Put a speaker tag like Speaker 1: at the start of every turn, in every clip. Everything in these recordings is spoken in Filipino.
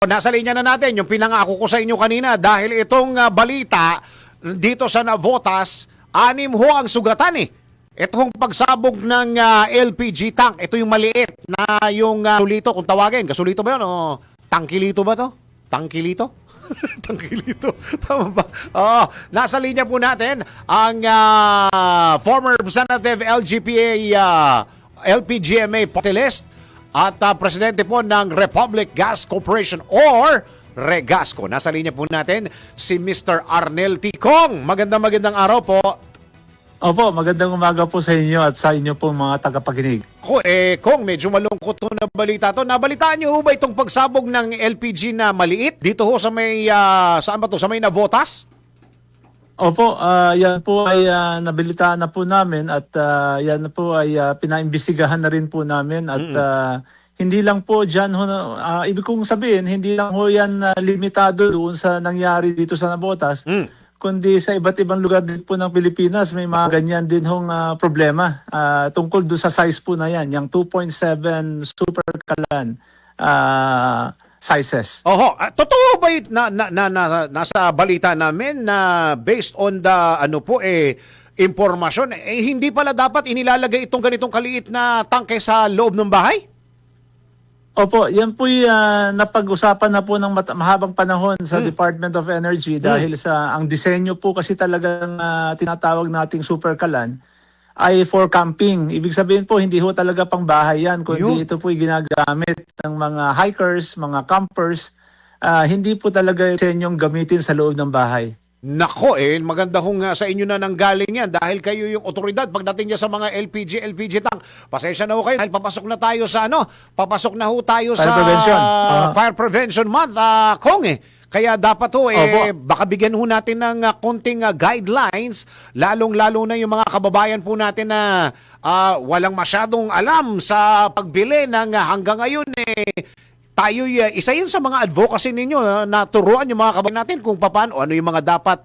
Speaker 1: Nasa linya na natin yung pinangako ko sa inyo kanina dahil itong balita dito sa Navotas, 6 ho ang sugatan eh. Itong pagsabog ng LPG tank, ito yung maliit na yung gasolito kung tawagin. Gasolito ba yun o tangkilito ba to? Tangkilito? Tangkilito. Tama ba? Nasa linya po natin ang former Representative LPGMA party list at presidente po ng Republic Gas Corporation or Regasco. Nasa linya po natin si Mr. Arnel Ticong. Magandang araw po.
Speaker 2: Opo, magandang umaga po sa inyo at sa inyo po mga tagapakinig.
Speaker 1: Kong, medyo malungkot to na balita to. Nabalitaan niyo ho ba itong pagsabog ng LPG na maliit dito ho sa may, saan ba to? Sa may Navotas?
Speaker 2: Opo, yan po ay nabilitaan na po namin at yan po ay pinaimbestigahan na rin po namin at hindi lang po dyan, ibig kong sabihin, hindi lang ho yan limitado doon sa nangyari dito sa Navotas, kundi sa iba't ibang lugar din po ng Pilipinas may mga ganyan din hong problema tungkol doon sa size po na yan, yung 2.7 Super Kalan sizes.
Speaker 1: Totoo ba nasa balita namin na based on the impormasyon, hindi pala dapat inilalagay itong ganitong kaliit na tangke sa loob ng bahay?
Speaker 2: Opo, yan po napag-usapan na po ng mahabang panahon sa Department of Energy dahil sa ang disenyo po kasi talagang tinatawag nating Super Kalan ay for camping. Ibig sabihin po, hindi ho talaga pang bahay yan, kundi ito po ginagamit ng mga hikers, mga campers. Hindi po talaga disenyong gamitin sa loob ng bahay.
Speaker 1: Nako maganda hong sa inyo na nanggaling yan dahil kayo yung otoridad pagdating niya sa mga LPG tank. Pasensya na ho kayo dahil papasok na tayo sa papasok na ho tayo
Speaker 2: Fire
Speaker 1: sa
Speaker 2: prevention.
Speaker 1: Fire Prevention Month, Kong Kaya dapat ho baka bigyan ho natin ng konting guidelines, lalong-lalo na yung mga kababayan po natin na walang masyadong alam sa pagbili ng hanggang ngayon tayo, isa yun sa mga advocacy ninyo na turuan yung mga kababayan natin kung paano, ano yung mga dapat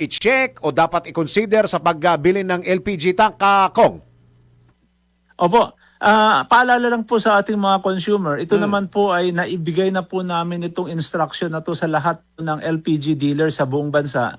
Speaker 1: i-check o dapat i-consider sa pagbili ng LPG tank, Kong.
Speaker 2: Opo, paalala lang po sa ating mga consumer, ito naman po ay naibigay na po namin itong instruction na to sa lahat ng LPG dealer sa buong bansa.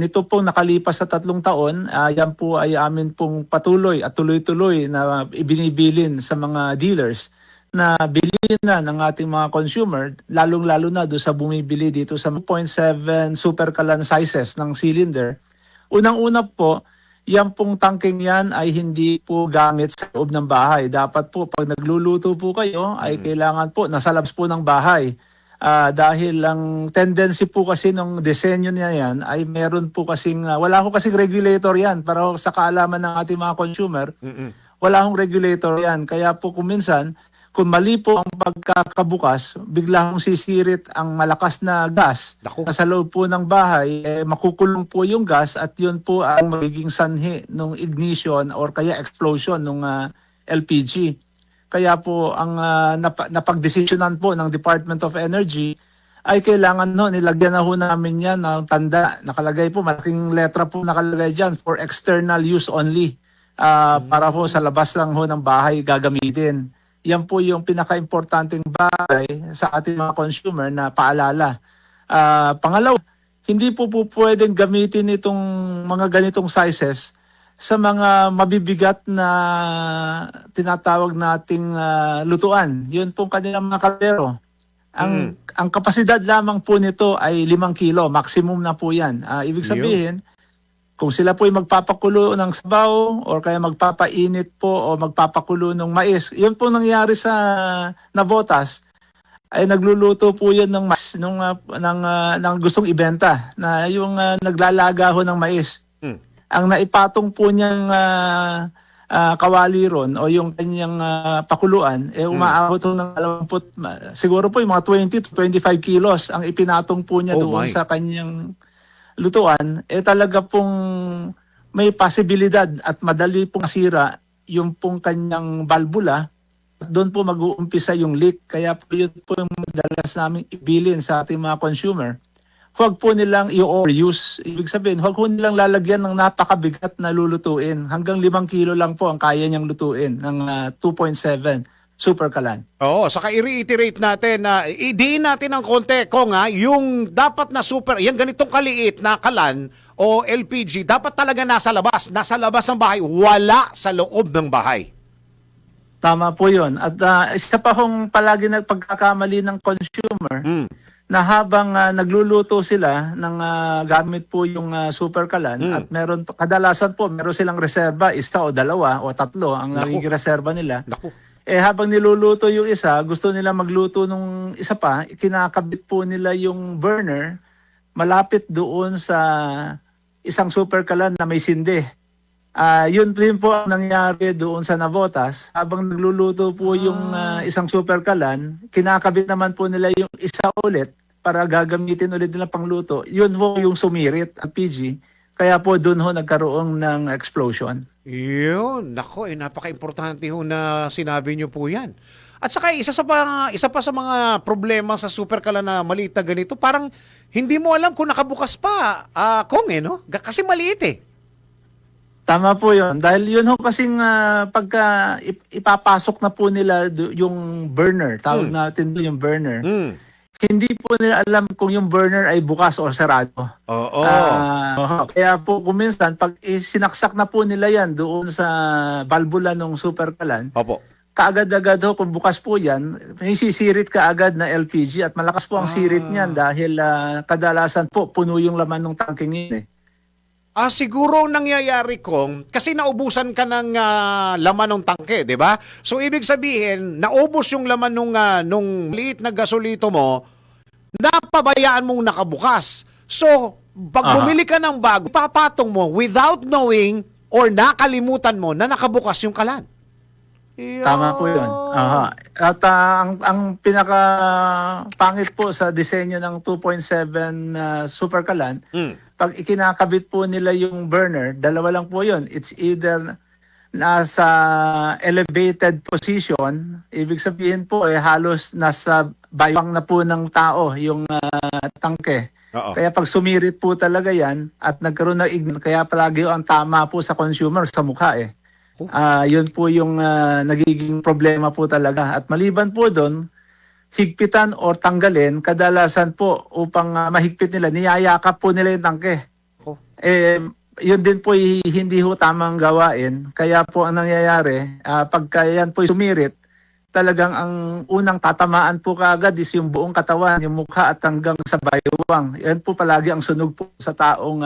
Speaker 2: Nito pong nakalipas sa 3 taon, yan po ay amin pong patuloy at tuloy-tuloy na ibinibilin sa mga dealers na bilhin na ng ating mga consumer, lalong-lalo na doon sa bumibili dito sa 2.7 Super Kalan sizes ng cylinder. Unang-una po, yan pong tangking yan ay hindi po gamit sa loob ng bahay. Dapat po, pag nagluluto po kayo, ay kailangan po, nasa labas po ng bahay. Dahil ang tendency po kasi ng disenyo niya yan, ay meron po kasing, wala ko kasing regulator yan, para sa kaalaman ng ating mga consumer, wala akong regulator yan. Kaya po kuminsan, kung mali po ang pagkakabukas, bigla kong sisirit ang malakas na gas na sa loob po ng bahay, makukulong po yung gas at yun po ang magiging sanhi ng ignition or kaya explosion ng LPG. Kaya po ang napagdesisyonan po ng Department of Energy ay kailangan nilagyan na ho namin yan ng tanda. Nakalagay po, malaking letra po nakalagay dyan for external use only. Para po sa labas lang ho ng bahay gagamitin. Yan po yung pinaka-importanting bagay sa ating mga consumer na paalala. Pangalawa, hindi po pwedeng gamitin itong mga ganitong sizes sa mga mabibigat na tinatawag nating lutuan. Yun pong kanilang mga kaldero. Ang kapasidad lamang po nito ay 5 kilo, maximum na po yan. Ibig sabihin, kung sila po ay magpapakulo ng sabaw or kaya magpapainit po o magpapakulo ng mais, yun po nangyari sa Navotas, ay nagluluto po yan ng mais ng gustong ibenta na yung naglalaga ho ng mais. Ang naipatong po niyang kawali ron o yung kanyang pakuluan, umaabot ho ng 20, siguro po yung mga 20 to 25 kilos ang ipinatong po niya doon sa kanyang lutuan, talaga pong may posibilidad at madali pong masira yung pong kanyang balbula at doon po mag-uumpisa yung leak. Kaya po yun po yung madalas namin ibilin sa ating mga consumer. Huwag po nilang i-overuse. Ibig sabihin, huwag po nilang lalagyan ng napakabigat na lulutuin. Hanggang 5 kilo lang po ang kaya niyang lutuin ng 2.7. Super Kalan.
Speaker 1: Oo, saka i-reiterate natin na idiin natin ng konti kung yung dapat na super, yung ganitong kaliit na kalan o LPG, dapat talaga nasa labas ng bahay, wala sa loob ng bahay.
Speaker 2: Tama po yun. At isa pa hong palagi nagpagkakamali ng consumer
Speaker 1: Mm.
Speaker 2: na habang nagluluto sila ng gamit po yung Super Kalan at kadalasan po meron silang reserba, isa o dalawa o tatlo ang nagiging reserba nila.
Speaker 1: Naku.
Speaker 2: Habang niluluto yung isa, gusto nila magluto nung isa pa, kinakabit po nila yung burner malapit doon sa isang Super Kalan na may sinde. Yun din po ang nangyari doon sa Navotas. Habang nagluluto po yung isang Super Kalan, kinakabit naman po nila yung isa ulit para gagamitin ulit nila pangluto. Yun po yung sumirit, LPG. Kaya po doon ho nagkaroon ng explosion.
Speaker 1: Yun, nako, napaka-importante ho na sinabi niyo po yan. At saka isa pa sa mga problema sa super kalan na maliit na ganito, parang hindi mo alam kung nakabukas pa, Kong, no? Kasi maliit eh.
Speaker 2: Tama po yun. Dahil yun ho kasing pagka ipapasok na po nila yung burner, tawag natin doon yung burner, hindi po nila alam kung yung burner ay bukas o sarado.
Speaker 1: Oo.
Speaker 2: Kaya po kuminsan, pag sinaksak na po nila yan doon sa valvula ng Super Kalan,
Speaker 1: Opo.
Speaker 2: kaagad-agad ho, kung bukas po yan, may sisirit kaagad na LPG at malakas po ang sirit niyan dahil kadalasan po puno yung laman ng tangking yun eh.
Speaker 1: Siguro nangyayari kong kasi naubusan ka ng laman ng tangke, 'di ba? So ibig sabihin, naubos yung laman nung liit na gasolito mo, napabayaan mong nakabukas. So, pag bumili ka ng bago, papatong mo without knowing or nakalimutan mo na nakabukas yung kalan.
Speaker 2: Tama po yun. At ang pinaka pangit po sa disenyo ng 2.7 Super Kalan, pag ikinakabit po nila yung burner, dalawa lang po yun. It's either nasa elevated position, ibig sabihin po halos nasa baywang na po ng tao yung tangke. Kaya pag sumirit po talaga yan at nagkaroon ng ignition, kaya palagi ang tama po sa consumer sa mukha eh. Yun po yung nagiging problema po talaga. At maliban po doon, higpitan o tanggalin, kadalasan po upang mahigpit nila, niyayakap po nila yung tangke. Yun din po hindi ho tamang gawain. Kaya po ang nangyayari, pagka yan po sumirit, talagang ang unang tatamaan po kaagad is yung buong katawan, yung mukha at hanggang sa baywang. Yan po palagi ang sunog po sa taong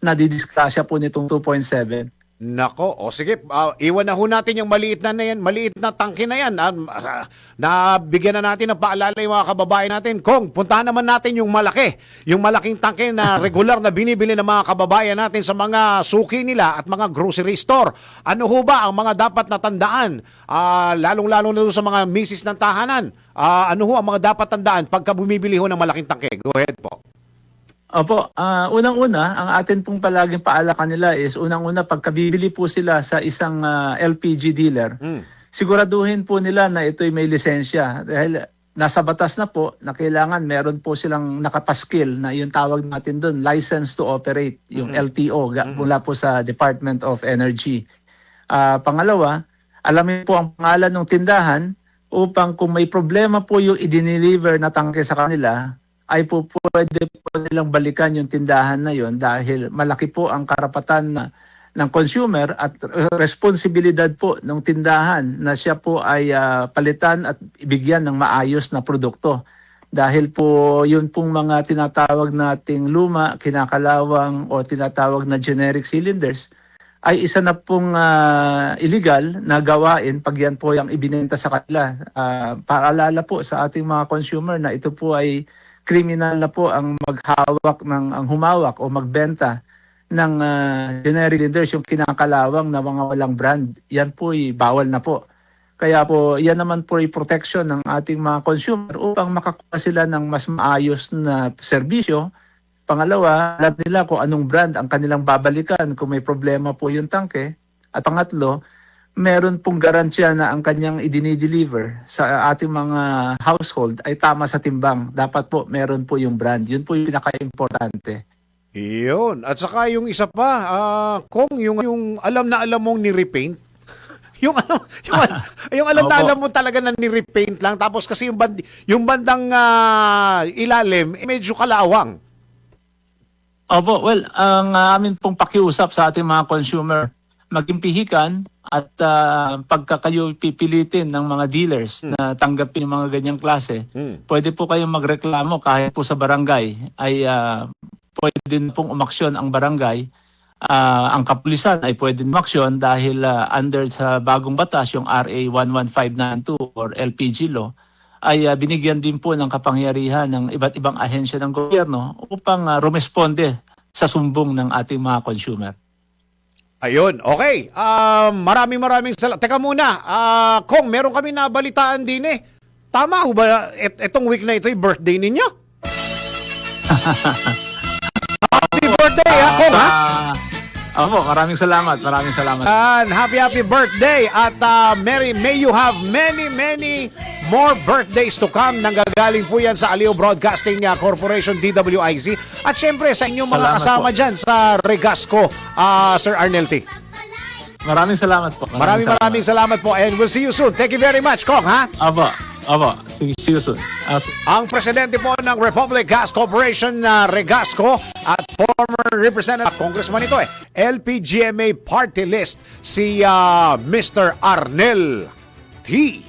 Speaker 2: nadidisgrasya po nitong 2.7.
Speaker 1: Nako, sige, iwan na ho natin yung maliit na tangke na yan. Nabigyan na natin ng paalala yung mga kababayan natin. Kong, puntahan naman natin yung malaking tangke na regular na binibili ng mga kababayan natin sa mga suki nila at mga grocery store. Ano ho ba ang mga dapat na tandaan? Lalong-lalo na sa mga misis ng tahanan. Ano ho ang mga dapat tandaan pagka bumibili ho ng malaking tangke? Go ahead po.
Speaker 2: Opo, unang-una, ang atin pong palaging paalakan nila is unang-una pagkabibili po sila sa isang LPG dealer, siguraduhin po nila na ito'y may lisensya dahil nasa batas na po na kailangan meron po silang nakapaskil na yung tawag natin doon, license to operate, yung LTO mula po sa Department of Energy. Pangalawa, alamin po ang pangalan ng tindahan upang kung may problema po yung i-deliver na tangke sa kanila, ay po pwede po nilang balikan yung tindahan na yon dahil malaki po ang karapatan ng consumer at responsibilidad po ng tindahan na siya po ay palitan at ibigyan ng maayos na produkto. Dahil po yun pong mga tinatawag nating luma, kinakalawang o tinatawag na generic cylinders ay isa na pong illegal na gawain pag yan po yung ibinenta sa kanila. Paalala po sa ating mga consumer na ito po ay criminal na po ang ang humawak o magbenta ng generic cylinders, yung kinakalawang na mga walang brand. Yan po bawal na po. Kaya po yan naman po ay protection ng ating mga consumer upang makakuha sila ng mas maayos na serbisyo. Pangalawa, alam nila kung anong brand ang kanilang babalikan kung may problema po yung tangke. At pangatlo, meron pong garansya na ang kanyang idinideliver sa ating mga household ay tama sa timbang. Dapat po meron po yung brand. Yun po yung pinaka-importante.
Speaker 1: Iyon. At saka yung isa pa, Kong, yung alam na alam mong ni-repaint, yung alam na
Speaker 2: Opo.
Speaker 1: alam mo talaga na ni-repaint lang, tapos kasi yung bandang ilalim medyo kalawang.
Speaker 2: Opo, well, ang amin pong pakiusap sa ating mga consumer, maging pihikan at pagka kayo pipilitin ng mga dealers na tanggapin yung mga ganyang klase, pwede po kayong magreklamo kahit po sa barangay ay pwede din pong umaksyon ang barangay. Ang kapulisan ay pwede umaksyon dahil under sa bagong batas, yung RA 11592 or LPG law, ay binigyan din po ng kapangyarihan ng iba't ibang ahensya ng gobyerno upang rumesponde sa sumbong ng ating mga consumer.
Speaker 1: Ayun, okay. Maraming salamat. Teka muna, Kong, meron kami nabalitaan din eh. Tama ho ba etong week na ito yung birthday ninyo? Happy birthday, Kong, ha?
Speaker 2: Opo, maraming salamat.
Speaker 1: Happy birthday at may you have many more birthdays to come. Nanggagaling po yan sa Aliw Broadcasting Corporation, DWIC. At syempre sa inyong mga
Speaker 2: Salamat
Speaker 1: kasama
Speaker 2: po.
Speaker 1: dyan sa Regasco, Sir Arnel T.
Speaker 2: Maraming salamat po.
Speaker 1: Maraming salamat po and we'll see you soon. Thank you very much, Kong, ha?
Speaker 2: Opo. See you soon. Okay.
Speaker 1: Ang presidente po ng Republic Gas Corporation na Regasco at former representative congressman ito LPGMA party list si Mr. Arnel T.